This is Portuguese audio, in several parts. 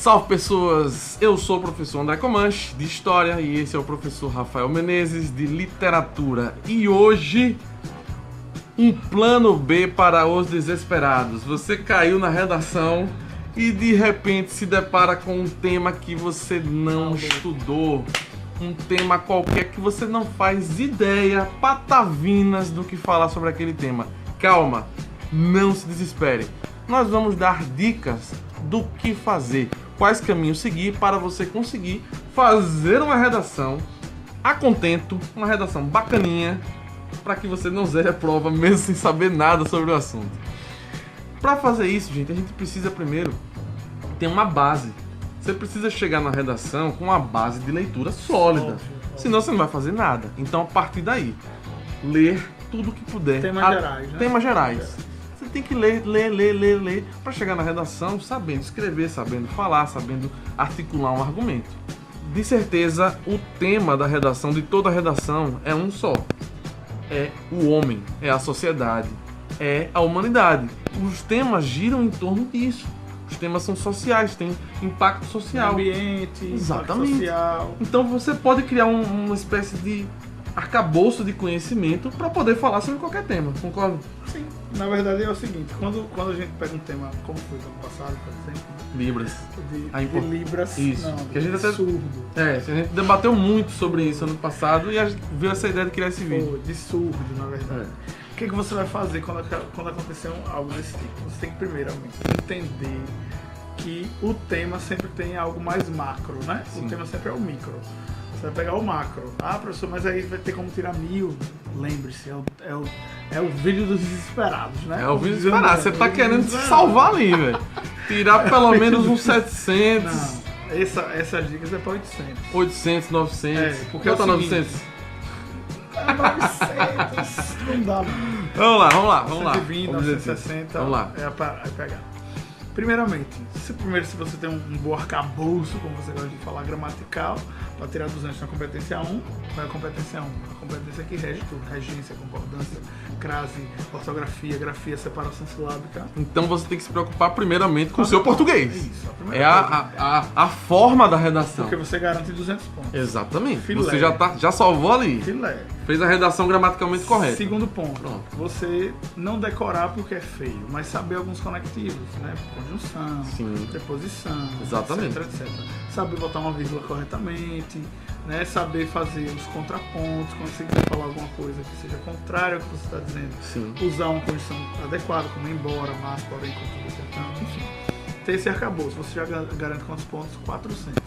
Salve pessoas, eu sou o professor André Comanche de História e esse é o professor Rafael Menezes de Literatura. E hoje, um plano B para os desesperados. Você caiu na redação e de repente se depara com um tema que você não estudou. Um tema qualquer que você não faz ideia, patavinas do que falar sobre aquele tema. Calma, não se desespere. Nós vamos dar dicas do que fazer, quais caminhos seguir para você conseguir fazer uma redação a contento, uma redação bacaninha, para que você não zere a prova mesmo sem saber nada sobre o assunto. Para fazer isso, gente, a gente precisa primeiro ter uma base. Você precisa chegar na redação com uma base de leitura sólida, senão você não vai fazer nada. Então, a partir daí, ler tudo que puder. Temas gerais. Você tem que ler, para chegar na redação sabendo escrever, sabendo falar, sabendo articular um argumento. De certeza, o tema da redação, de toda a redação, é um só. É o homem, é a sociedade, é a humanidade. Os temas giram em torno disso. Os temas são sociais, têm impacto social. Ambiente, exatamente. Impacto social. Então você pode criar uma espécie de arcabouço de conhecimento para poder falar sobre qualquer tema, concorda? Sim, na verdade é o seguinte, quando a gente pega um tema, como foi no ano passado, por exemplo, Libras. De Libras, isso. Não, que a gente até surdo. A gente debateu muito sobre isso ano passado e a gente viu essa ideia de criar esse vídeo. De surdo, na verdade. O que você vai fazer quando acontecer algo desse tipo? Você tem que primeiramente entender que o tema sempre tem algo mais macro, né? Sim. O tema sempre é o micro. Você vai pegar o macro. Ah, professor, mas aí vai ter como tirar 1000. Lembre-se, é o vídeo dos desesperados, né? É o vídeo desesperado. Você tá querendo se salvar ali, velho. Tirar pelo menos uns 700. Não, essas dicas é pra 800. 800, 900. Porque tá 900? 900. Não dá, mano. Vamos lá. 120, 960. Vamos lá. É pegar. Primeiramente, se você tem um bom arcabouço, como você gosta de falar, gramatical, para tirar 200 na competência 1, qual é a competência 1? A competência que rege tudo, regência, concordância, crase, ortografia, grafia, separação silábica. Então você tem que se preocupar primeiramente com o seu português. Isso, a forma da redação. Porque você garante 200 pontos. Exatamente. Filé. Você já salvou ali. Filé. Fez a redação gramaticalmente correta. Segundo ponto, Pronto. Você não decorar porque é feio, mas saber alguns conectivos, né? Conjunção, sim, preposição, exatamente, etc. Saber botar uma vírgula corretamente, né? Saber fazer os contrapontos, quando você quiser falar alguma coisa que seja contrária ao que você está dizendo. Sim. Usar uma condição adequada, como embora, mas, porém, contudo, entretanto, enfim. Ter esse arcabouço, você já garante quantos pontos? 400.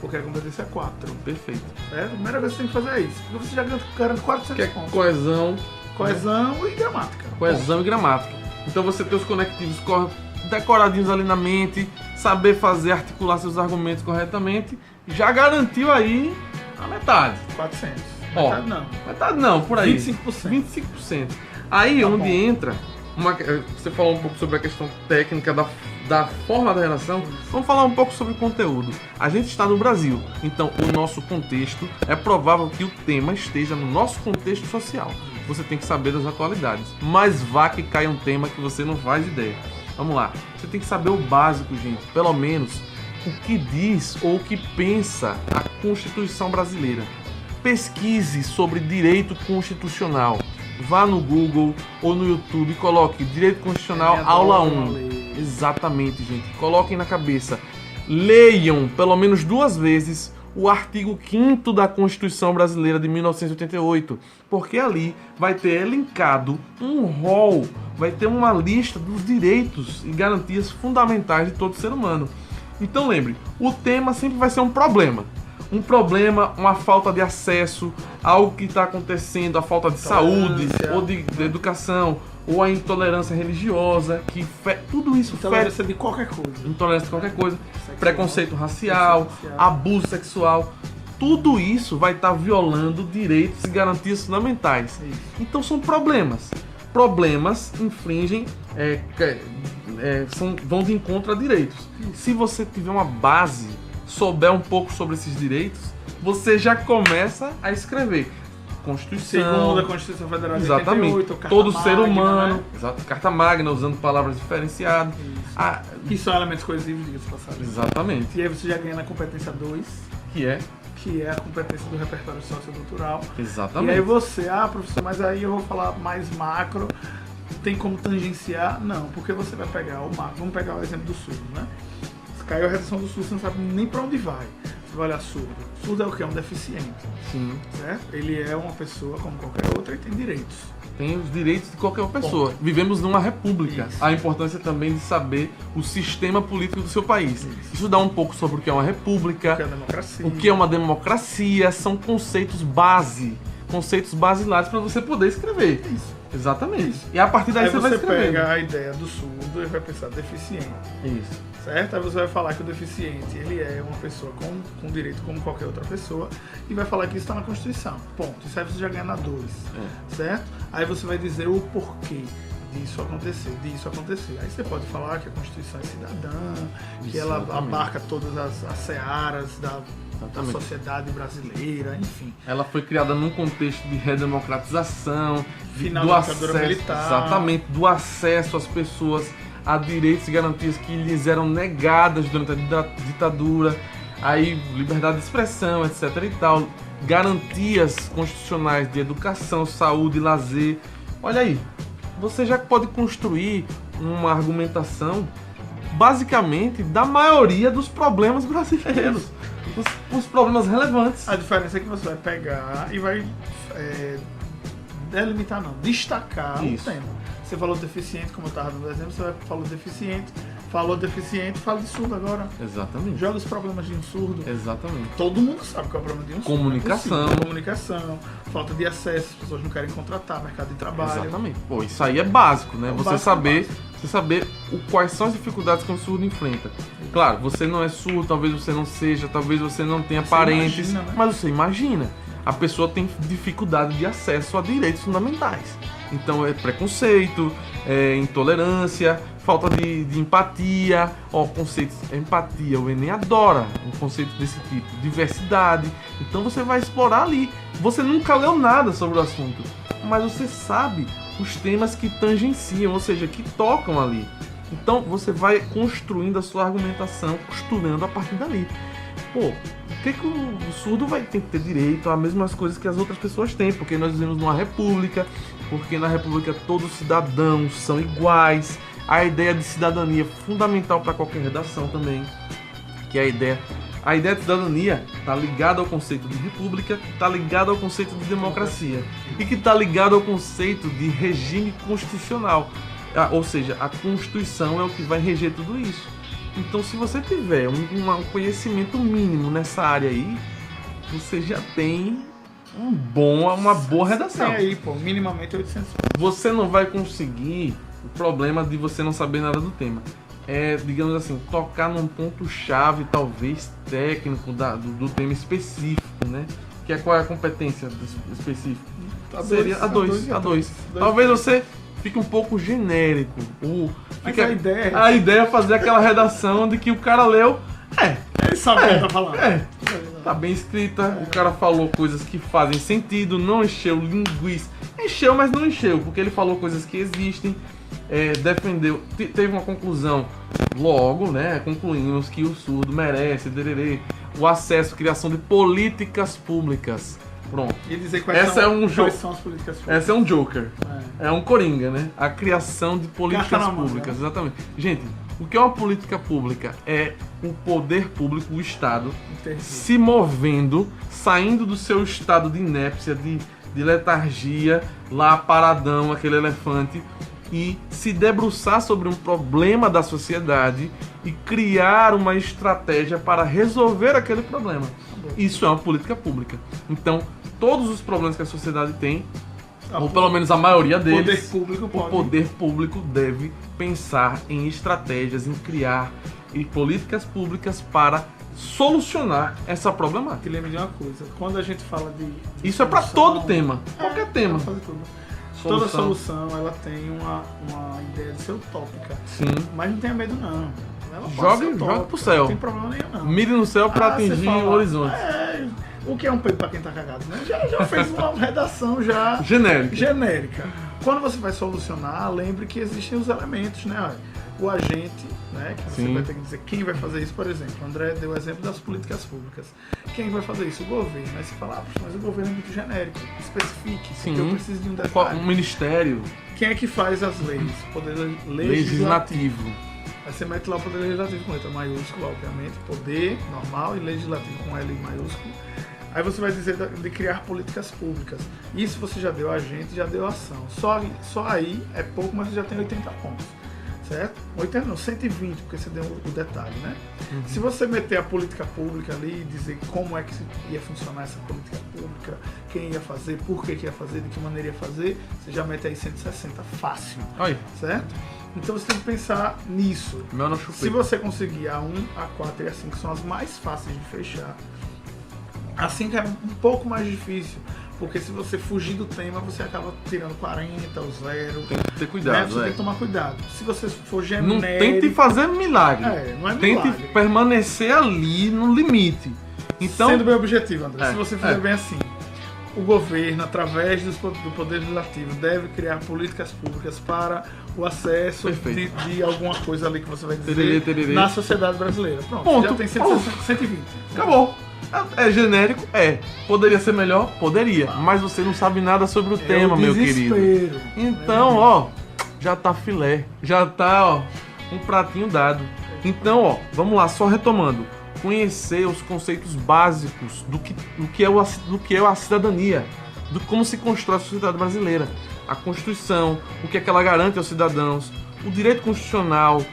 Porque a competência é 4. Perfeito. A primeira coisa que você tem que fazer é isso. Porque você já garante 400 pontos. Coesão. Coesão e gramática. Coesão e gramática. Então você tem os conectivos decoradinhos ali na mente, saber articular seus argumentos corretamente, já garantiu aí a metade. 400. Metade não, por aí. 25%. 25%. Aí tá onde entra, você falou um pouco sobre a questão técnica da forma da redação, vamos falar um pouco sobre o conteúdo. A gente está no Brasil, então o nosso contexto, é provável que o tema esteja no nosso contexto social. Você tem que saber das atualidades, mas vá que caia um tema que você não faz ideia. Vamos lá, você tem que saber o básico, gente, pelo menos o que diz ou o que pensa a Constituição brasileira. Pesquise sobre direito constitucional. Vá no Google ou no YouTube e coloque Direito Constitucional Aula 1. Exatamente, gente. Coloquem na cabeça. Leiam pelo menos 2 vezes o artigo 5º da Constituição Brasileira de 1988, porque ali vai ter elencado um rol, vai ter uma lista dos direitos e garantias fundamentais de todo ser humano. Então lembre, o tema sempre vai ser um problema. Um problema, uma falta de acesso, algo que está acontecendo, a falta de saúde, ou de educação, ou a intolerância religiosa, tudo isso intolerância de qualquer coisa. Intolerância de qualquer coisa, preconceito racial, abuso sexual, tudo isso vai estar violando direitos e garantias fundamentais. Então são problemas. Problemas infringem, vão de encontro a direitos. Se você tiver uma base, souber um pouco sobre esses direitos, você já começa a escrever. Constituição. Segundo a Constituição Federal de Exatamente. 88, Carta Todo Magna, ser humano. né? Exato. Carta Magna, usando palavras diferenciadas. Que são elementos coesivos, diga-se passagem. Exatamente. E aí você já ganha na competência 2, Que é. que é a competência do repertório sociocultural. Exatamente. E aí você, professor, mas aí eu vou falar mais macro, tem como tangenciar? Não, porque você vai pegar o macro. Vamos pegar o exemplo do surdo, né? Se caiu a redação do surdo, você não sabe nem pra onde vai. Você vai olhar surdo. Surdo é o quê? É um deficiente. Sim. Certo? Ele é uma pessoa como qualquer outra e tem direitos. Tem os direitos de qualquer pessoa. Vivemos numa república. Isso. A importância também de saber o sistema político do seu país. Estudar um pouco sobre o que é uma república, Que é a democracia. o que é uma democracia, são conceitos basilares para você poder escrever. Isso. Exatamente. Isso. E a partir daí Aí você vai você escrever. pega a ideia do surdo e vai pensar deficiente. Isso. Certo? Aí você vai falar que o deficiente ele é uma pessoa com direito como qualquer outra pessoa e vai falar que isso está na Constituição. Ponto. Isso aí você já ganha na 2. Certo? Aí você vai dizer o porquê disso acontecer. Aí você pode falar que a Constituição é cidadã, que ela Exatamente. abarca todas as searas da Exatamente. sociedade brasileira, enfim. Ela foi criada num contexto de redemocratização, Final do da acesso, ditadura militar. exatamente, do acesso às pessoas a direitos e garantias que lhes eram negadas durante a ditadura, aí liberdade de expressão, etc e tal, garantias constitucionais de educação, saúde, lazer. Olha aí, você já pode construir uma argumentação basicamente da maioria dos problemas brasileiros, os problemas relevantes. A diferença é que você vai pegar e vai delimitar, não, destacar Isso. o tema. Você falou deficiente, como eu estava dando exemplo, você falou deficiente, fala de surdo agora. Exatamente. Joga os problemas de um surdo. Exatamente. Todo mundo sabe qual é o problema de um surdo. Comunicação. É possível. Comunicação, falta de acesso, as pessoas não querem contratar, mercado de trabalho. Exatamente. Pô, isso aí é básico, né? É o Você básico, saber, básico. você saber quais são as dificuldades que um surdo enfrenta. Claro, você não é surdo, talvez você não seja, talvez você não tenha Você parentes, imagina, né? mas você imagina. A pessoa tem dificuldade de acesso a direitos fundamentais. Então é preconceito, é intolerância, falta de empatia, conceitos, empatia, o Enem adora um conceito desse tipo, diversidade. Então você vai explorar ali. Você nunca leu nada sobre o assunto, mas você sabe os temas que tangenciam, ou seja, que tocam ali. Então você vai construindo a sua argumentação, costurando a partir dali. Pô, por que o surdo vai ter que ter direito às mesmas coisas que as outras pessoas têm? Porque nós vivemos numa república, porque na república todos os cidadãos são iguais. A ideia de cidadania é fundamental para qualquer redação também, que é a ideia de cidadania está ligada ao conceito de república, está ligada ao conceito de democracia e que está ligado ao conceito de regime constitucional. Ou seja, a Constituição é o que vai reger tudo isso. Então, se você tiver um conhecimento mínimo nessa área aí, você já tem uma boa redação. Tem aí, pô, minimamente 800. Você não vai conseguir o problema de você não saber nada do tema. É, digamos assim, tocar num ponto-chave, talvez técnico do tema específico, né? Que é qual é a competência específica? Seria a 2. Talvez você fique um pouco genérico. Mas a ideia a ideia é fazer aquela redação de que o cara leu. ele sabe o que ele tá falando. Tá bem escrita, o cara falou coisas que fazem sentido, não encheu linguiça. Encheu, mas não encheu, porque ele falou coisas que existem, defendeu, teve uma conclusão. Logo, né, concluímos que o surdo merece, o acesso, criação de políticas públicas. Pronto. E dizer quais Essa são, é um jogo. quais são as políticas públicas. Essa é um Joker. É um Coringa, né? A criação de políticas Carta na mão, públicas, né? exatamente. Gente, o que é uma política pública? É o poder público, o Estado, Entendi. se movendo, saindo do seu estado de inépcia, de letargia, lá paradão, aquele elefante, e se debruçar sobre um problema da sociedade e criar uma estratégia para resolver aquele problema. Isso é uma política pública. Então, todos os problemas que a sociedade tem, ou pelo menos a maioria deles, o poder público deve pensar em estratégias, em criar políticas públicas para solucionar essa problemática. Que lembre de uma coisa, quando a gente fala de Isso é para todo tema, qualquer tema. Fazer tudo. Toda solução ela tem uma ideia de ser utópica. Sim. Mas não tenha medo não. Ela pode ser utópica, joga pro céu. Não tem problema nenhum não. Mire no céu para você atingir fala, o horizonte. O que é um peido para quem tá cagado, né? Já fez uma redação já genérica. Quando você vai solucionar, lembre que existem os elementos, né? O agente, né? Que você vai ter que dizer quem vai fazer isso, por exemplo. O André deu o exemplo das políticas públicas. Quem vai fazer isso? O governo. Aí você fala, mas o governo é muito genérico. Especifique, porque eu preciso de um detalhe. Um ministério. Quem é que faz as leis? Poder legislativo. Aí você mete lá o poder legislativo com letra maiúscula, obviamente, poder normal, e legislativo com L maiúsculo. Aí você vai dizer de criar políticas públicas. Isso você já deu agente, já deu ação. Só aí é pouco, mas você já tem 80 pontos. Certo? 80 não, 120, porque você deu o detalhe, né? Se você meter a política pública ali e dizer como é que ia funcionar essa política pública, quem ia fazer, por que ia fazer, de que maneira ia fazer, você já mete aí 160, fácil. Oi. Certo? Então você tem que pensar nisso. Se você conseguir a 1, a 4 e a 5, que são as mais fáceis de fechar, a 5 é um pouco mais difícil, porque se você fugir do tema, você acaba tirando 40, o 0. Tem que ter cuidado, Você tem que tomar cuidado. Se você for Não tente fazer milagre. Não é tente milagre. permanecer ali no limite. Então, sendo bem objetivo, André, se você fizer bem assim, o governo, através do Poder Legislativo, deve criar políticas públicas para o acesso de alguma coisa ali que você vai dizer na sociedade brasileira. Pronto. Já tem 120. Acabou. É genérico? É. Poderia ser melhor? Poderia. Mas você não sabe nada sobre o tema, meu querido. Então, já tá filé. Já tá, um pratinho dado. Então, vamos lá, só retomando. Conhecer os conceitos básicos do que é a cidadania, do como se constrói a sociedade brasileira. A Constituição, o que é que ela garante aos cidadãos, o direito constitucional,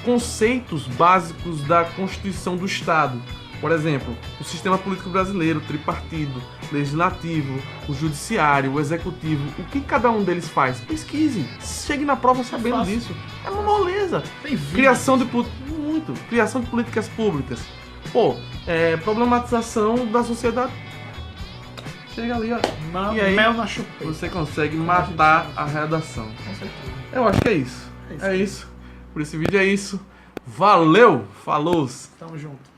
conceitos básicos da Constituição do Estado. Por exemplo, o sistema político brasileiro, tripartido, legislativo, o judiciário, o executivo, o que cada um deles faz? Pesquise, chegue na prova sabendo disso. É uma moleza. Criação de políticas públicas. Problematização da sociedade. Chega ali, e aí mel na chupeira. Você consegue matar a redação. Com certeza. Eu acho que é isso. É isso. Por esse vídeo é isso. Valeu! Falou! Tamo junto.